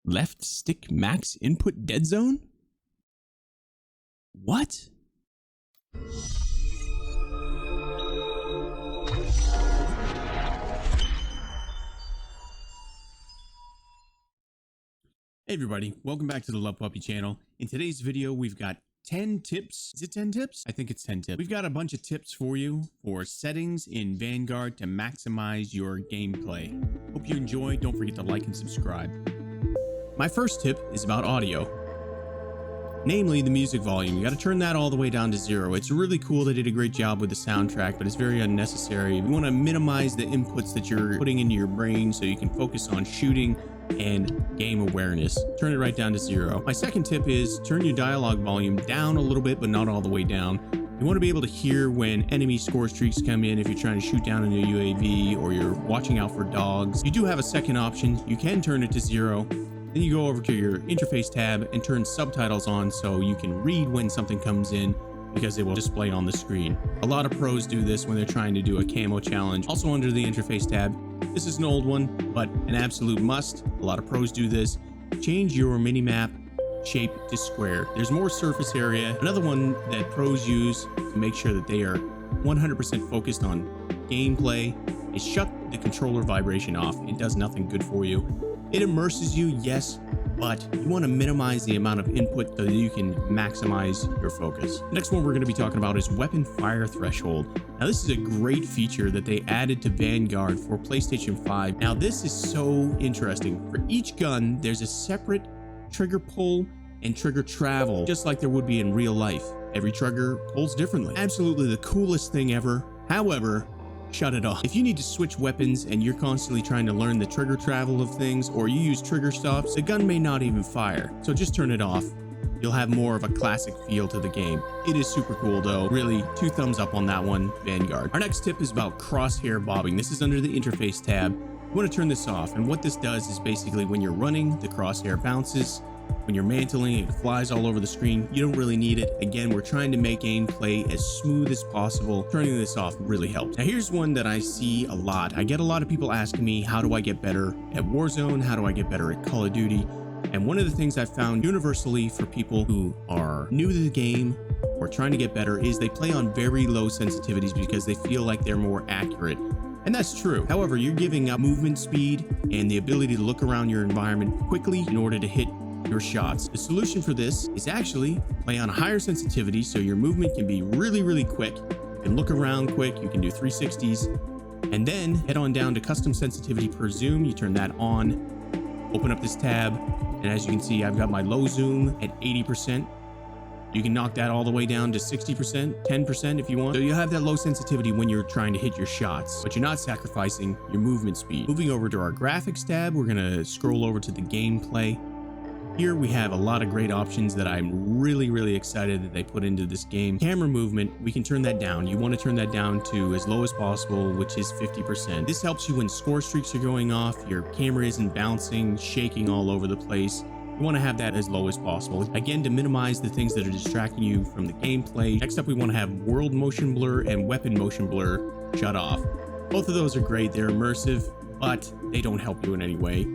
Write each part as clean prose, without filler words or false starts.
Left stick max input dead zone? What? Hey everybody, welcome back to the Love Puppy channel. In today's video, we've got 10 tips. Is it 10 tips? I think it's 10 tips. We've got a bunch of tips for you for settings in Vanguard to maximize your gameplay. Hope you enjoy. Don't forget to like and subscribe. My first tip is about audio, namely the music volume. You got to turn that all the way down to 0. It's really cool. They did a great job with the soundtrack, but it's very unnecessary. You want to minimize the inputs that you're putting into your brain so you can focus on shooting and game awareness. Turn it right down to 0. My second tip is turn your dialogue volume down a little bit, but not all the way down. You want to be able to hear when enemy score streaks come in if you're trying to shoot down a new UAV or you're watching out for dogs. You do have a second option. You can turn it to 0. Then you go over to your interface tab and turn subtitles on so you can read when something comes in, because it will display on the screen. A lot of pros do this when they're trying to do a camo challenge. Also under the interface tab, this is an old one, but an absolute must. A lot of pros do this. Change your minimap shape to square. There's more surface area. Another one that pros use to make sure that they are 100% focused on gameplay is shut the controller vibration off. It does nothing good for you. It immerses you, yes, but you want to minimize the amount of input so that you can maximize your focus. The next one we're going to be talking about is weapon fire threshold. Now this is a great feature that they added to Vanguard for PlayStation 5. Now this is so interesting. For each gun, there's a separate trigger pull and trigger travel, just like there would be in real life. Every trigger pulls differently. Absolutely the coolest thing ever. However, shut it off. If you need to switch weapons and you're constantly trying to learn the trigger travel of things, or you use trigger stops, the gun may not even fire. So just turn it off. You'll have more of a classic feel to the game. It is super cool though. Really, 2 thumbs up on that one, Vanguard. Our next tip is about crosshair bobbing. This is under the interface tab. You want to turn this off, and what this does is basically when you're running, the crosshair bounces. When you're mantling, it flies all over the screen. You don't really need it. Again, we're trying to make gameplay as smooth as possible. Turning this off really helps. Now here's one that I see a lot. I get a lot of people asking me, how do I get better at Warzone? How do I get better at Call of Duty? And one of the things I've found universally for people who are new to the game or trying to get better is they play on very low sensitivities because they feel like they're more accurate. And that's true. However, you're giving up movement speed and the ability to look around your environment quickly in order to hit your shots. The solution for this is actually play on a higher sensitivity so your movement can be really quick. You can look around quick, you can do 360s, and then head on down to custom sensitivity per zoom. You turn that on, open up this tab, and as you can see, I've got my low zoom at 80%. You can knock that all the way down to 60%, 10% if you want. So you have that low sensitivity when you're trying to hit your shots, but you're not sacrificing your movement speed. Moving over to our graphics tab, we're gonna scroll over to the gameplay. Here we have a lot of great options that I'm really excited that they put into this game. Camera movement, we can turn that down. You want to turn that down to as low as possible, which is 50%. This helps you when score streaks are going off, your camera isn't bouncing, shaking all over the place. You want to have that as low as possible. Again, to minimize the things that are distracting you from the gameplay. Next up, we want to have world motion blur and weapon motion blur shut off. Both of those are great. They're immersive, but they don't help you in any way.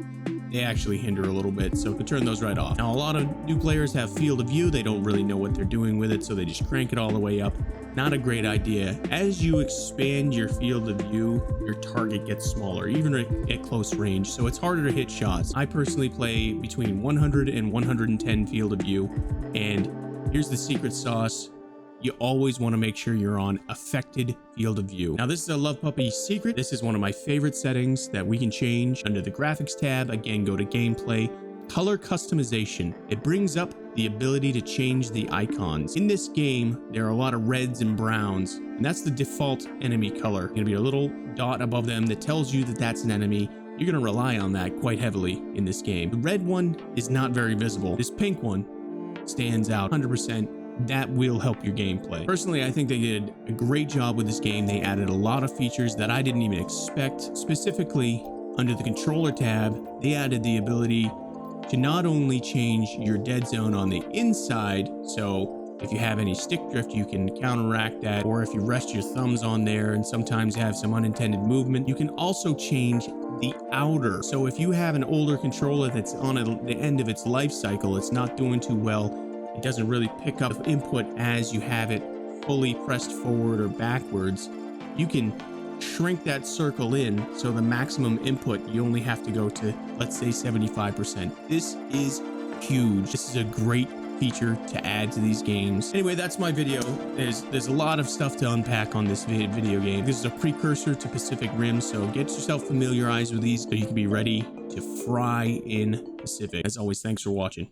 They actually hinder a little bit, so to turn those right off. Now, a lot of new players have field of view. They don't really know what they're doing with it, so they just crank it all the way up. Not a great idea. As you expand your field of view, your target gets smaller, even at close range, so it's harder to hit shots. I personally play between 100 and 110 field of view, and here's the secret sauce. You always want to make sure you're on affected field of view. Now this is a Love Puppy secret. This is one of my favorite settings that we can change. Under the graphics tab, again, go to gameplay, color customization. It brings up the ability to change the icons. In this game, there are a lot of reds and browns, and that's the default enemy color. There's gonna be a little dot above them that tells you that that's an enemy. You're gonna rely on that quite heavily in this game. The red one is not very visible. This pink one stands out 100%. That will help your gameplay. Personally, I think they did a great job with this game. They added a lot of features that I didn't even expect. Specifically, under the controller tab, they added the ability to not only change your dead zone on the inside, so if you have any stick drift, you can counteract that, or if you rest your thumbs on there and sometimes have some unintended movement, you can also change the outer. So if you have an older controller that's on the end of its life cycle, it's not doing too well, it doesn't really pick up input as you have it fully pressed forward or backwards, you can shrink that circle in so the maximum input you only have to go to, let's say 75%. This is huge. This is a great feature to add to these games. Anyway, that's my video. There's a lot of stuff to unpack on this video game. This is a precursor to Pacific Rim, so get yourself familiarized with these so you can be ready to fry in Pacific. As always, thanks for watching.